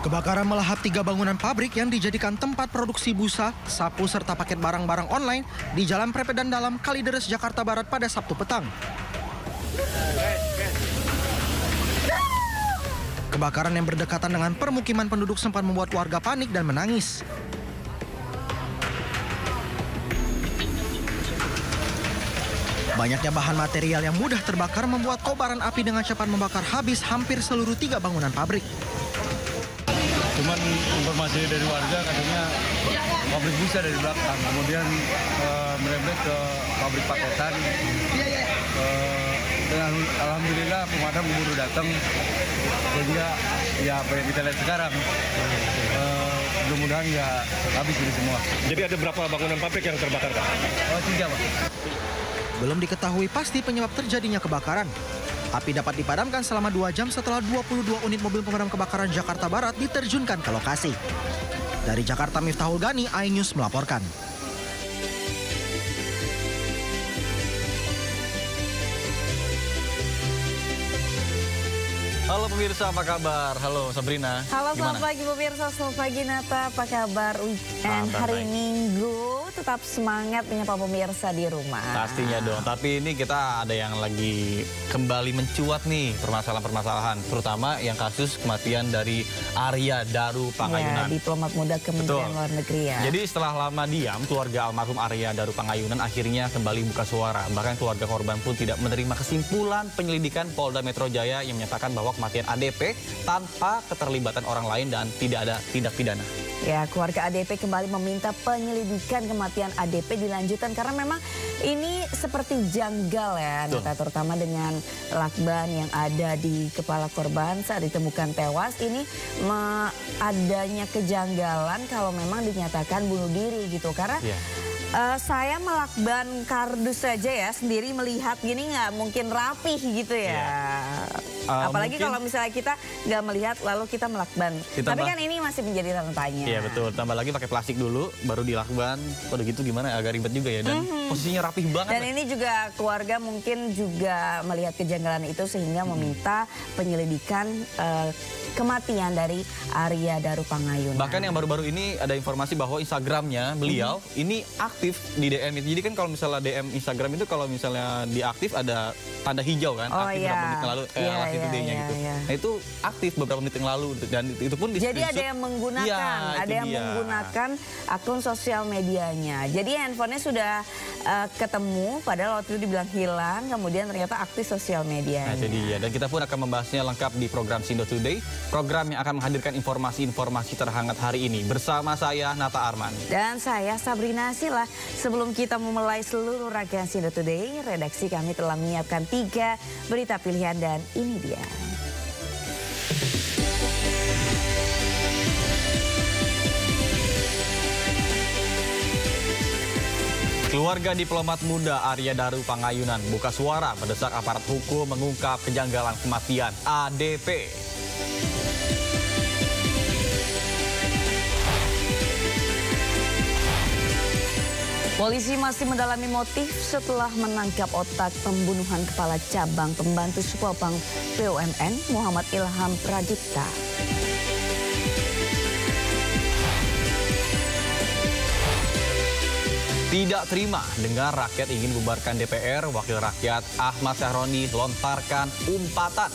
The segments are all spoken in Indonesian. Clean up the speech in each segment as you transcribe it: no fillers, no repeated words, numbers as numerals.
Kebakaran melahap 3 bangunan pabrik yang dijadikan tempat produksi busa, sapu, serta paket barang-barang online di Jalan Prepedan Dalam, Kalideres, Jakarta Barat pada Sabtu petang. Kebakaran yang berdekatan dengan permukiman penduduk sempat membuat warga panik dan menangis. Banyaknya bahan material yang mudah terbakar membuat kobaran api dengan cepat membakar habis hampir seluruh 3 bangunan pabrik. Cuman informasi dari warga katanya pabrik busa dari belakang, kemudian merembet ke pabrik paketan. Dan alhamdulillah pemadam keburu datang, sehingga ya apa yang kita lihat sekarang mudah-mudahan nggak habis ini semua. Jadi ada berapa bangunan pabrik yang terbakar, Pak? 3, Pak. Belum diketahui pasti penyebab terjadinya kebakaran. Api dapat dipadamkan selama 2 jam setelah 22 unit mobil pemadam kebakaran Jakarta Barat diterjunkan ke lokasi. Dari Jakarta, Miftahul Gani, iNews melaporkan. Halo pemirsa, apa kabar? Halo Sabrina. Halo, selamat pagi pemirsa, selamat pagi Nata. Apa kabar? Weekend hari Minggu, tetap semangat menyapa pemirsa di rumah. Pastinya dong, tapi ini kita ada yang lagi kembali mencuat nih permasalahan-permasalahan. Terutama yang kasus kematian dari Arya Daru Pangayunan. Ya, diplomat muda Kementerian Luar Negeri ya. Jadi setelah lama diam, keluarga almarhum Arya Daru Pangayunan akhirnya kembali buka suara. Bahkan keluarga korban pun tidak menerima kesimpulan penyelidikan Polda Metro Jaya yang menyatakan bahwa kematian ADP tanpa keterlibatan orang lain dan tidak ada tindak pidana. Ya, keluarga ADP kembali meminta penyelidikan kematian ADP dilanjutkan karena memang ini seperti janggal ya, Nata, terutama dengan lakban yang ada di kepala korban saat ditemukan tewas. Ini adanya kejanggalan kalau memang dinyatakan bunuh diri gitu, karena saya melakban kardus saja ya, sendiri melihat gini nggak mungkin rapih gitu ya. Apalagi kalau misalnya kita nggak melihat lalu kita melakban. Tapi kan ini masih menjadi tanda tanya. Iya betul, tambah lagi pakai plastik dulu baru dilakban. Udah gitu gimana, agak ribet juga ya, dan posisinya rapih banget. Dan ini juga keluarga mungkin juga melihat kejanggalan itu sehingga meminta penyelidikan kematian dari Arya Daru Pangayunan. Bahkan yang baru-baru ini ada informasi bahwa Instagramnya beliau ini aktif di DM itu. Jadi kan kalau misalnya DM Instagram itu kalau misalnya diaktif ada tanda hijau kan, aktif beberapa menit yang lalu kayak live today-nya gitu. Nah itu aktif beberapa menit yang lalu dan itu pun jadi ada yang menggunakan, akun sosial medianya. Jadi handphonenya sudah ketemu padahal waktu itu dibilang hilang, kemudian ternyata aktif sosial medianya. Nah jadi ya, dan kita pun akan membahasnya lengkap di program Sindo Today, program yang akan menghadirkan informasi-informasi terhangat hari ini bersama saya Nata Arman dan saya Sabrina Sila. Sebelum kita memulai seluruh rangkaian Sindo Today, redaksi kami telah menyiapkan 3 berita pilihan dan ini dia. Keluarga diplomat muda Arya Daru Pangayunan buka suara mendesak aparat hukum mengungkap kejanggalan kematian ADP. Polisi masih mendalami motif setelah menangkap otak pembunuhan kepala cabang pembantu Supapang BUMN Muhammad Ilham Pradipta. Tidak terima dengar rakyat ingin bubarkan DPR, Wakil Rakyat Ahmad Syahroni lontarkan umpatan.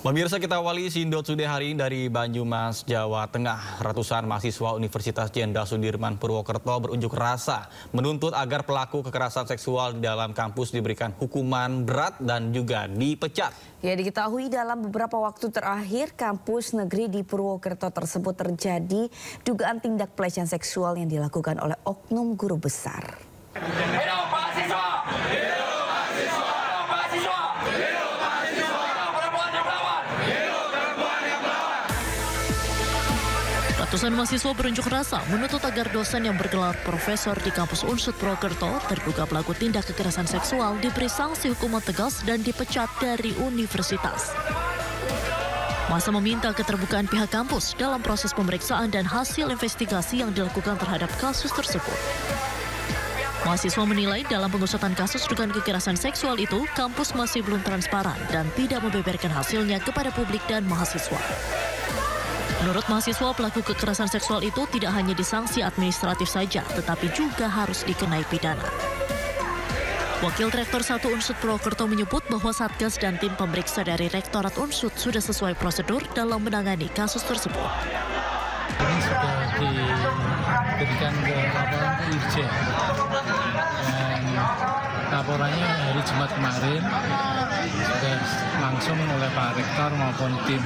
Pemirsa, kita awali Sindo Today hari ini dari Banyumas, Jawa Tengah. Ratusan mahasiswa Universitas Jenderal Sudirman Purwokerto berunjuk rasa menuntut agar pelaku kekerasan seksual di dalam kampus diberikan hukuman berat dan juga dipecat. Ya, diketahui dalam beberapa waktu terakhir kampus negeri di Purwokerto tersebut terjadi dugaan tindak pelecehan seksual yang dilakukan oleh oknum guru besar. Hidup mahasiswa! Hidup mahasiswa! Mahasiswa! Hidup mahasiswa! Perempuan yang melawan! Hidup perempuan yang melawan! Ratusan mahasiswa berunjuk rasa menuntut agar dosen yang bergelar profesor di kampus Unsud Purwokerto terduga pelaku tindak kekerasan seksual diberi sanksi hukuman tegas dan dipecat dari universitas. Masa meminta keterbukaan pihak kampus dalam proses pemeriksaan dan hasil investigasi yang dilakukan terhadap kasus tersebut. Mahasiswa menilai dalam pengusutan kasus dugaan kekerasan seksual itu, kampus masih belum transparan dan tidak membeberkan hasilnya kepada publik dan mahasiswa. Menurut mahasiswa, pelaku kekerasan seksual itu tidak hanya disanksi administratif saja, tetapi juga harus dikenai pidana. Wakil Rektor 1 Unsud Purwokerto menyebut bahwa Satgas dan tim pemeriksa dari Rektorat Unsud sudah sesuai prosedur dalam menangani kasus tersebut. Ini sudah diberikan ke Irjen dan laporannya hari Jumat kemarin sudah langsung oleh Pak Rektor maupun tim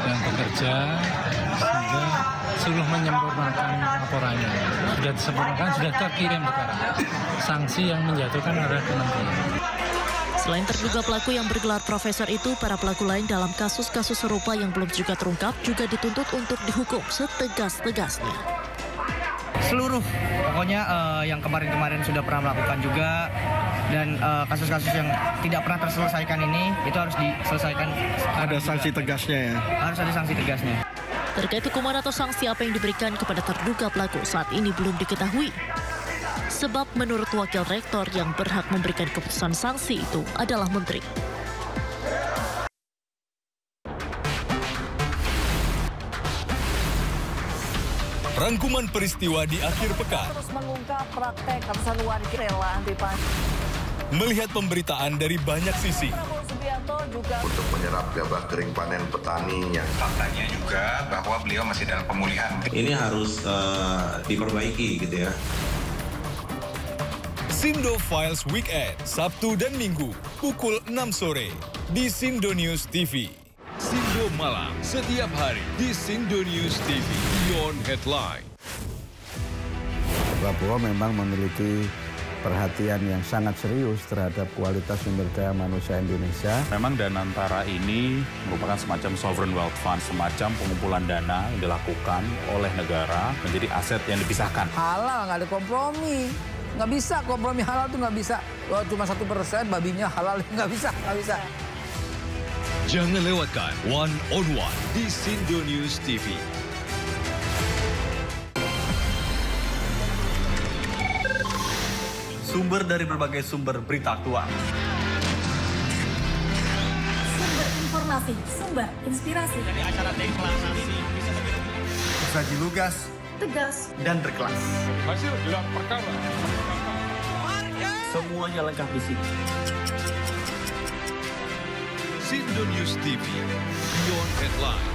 yang bekerja sehingga sudah menyempurnakan laporannya. Sudah disempurnakan, sudah terkirim sekarang. Sanksi yang menjatuhkan adalah Kementerian. Selain terduga pelaku yang bergelar profesor itu, para pelaku lain dalam kasus-kasus serupa yang belum juga terungkap juga dituntut untuk dihukum setegas-tegasnya. Seluruh pokoknya yang kemarin-kemarin sudah pernah melakukan juga dan kasus-kasus yang tidak pernah terselesaikan ini itu harus diselesaikan. Ada sanksi tegasnya ya? Harus ada sanksi tegasnya. Terkait hukuman atau sanksi apa yang diberikan kepada terduga pelaku saat ini belum diketahui. Sebab menurut Wakil Rektor yang berhak memberikan keputusan sanksi itu adalah Menteri. Rangkuman peristiwa di akhir pekan. Terus mengungkap praktek ratusan warga rela anti-pajak. Melihat pemberitaan dari banyak sisi. Prabowo Subianto juga untuk menyerap gabah kering panen petaninya. Faktanya juga bahwa beliau masih dalam pemulihan. Ini harus diperbaiki gitu ya. Sindo Files Weekend, Sabtu dan Minggu, pukul 6 sore di Sindo News TV. Sindo Malam, setiap hari di Sindo News TV, Beyond Headline. Prabowo memang memiliki perhatian yang sangat serius terhadap kualitas sumber daya manusia Indonesia. Memang Danantara ini merupakan semacam sovereign wealth fund, semacam pengumpulan dana yang dilakukan oleh negara menjadi aset yang dipisahkan. Halal, nggak ada kompromi. Nggak bisa, kompromi halal tuh nggak bisa. Kalau cuma 1% babinya halal, nggak bisa. Jangan lewatkan One on One di Sindo News TV. Sumber dari berbagai sumber berita aktual. Sumber informasi, sumber inspirasi. Dari acara deklarasi saji lugas, tegas, dan berkelas. Hasil gelar perkara. Semuanya lengkap di sini. Sindo News TV, Beyond Headline.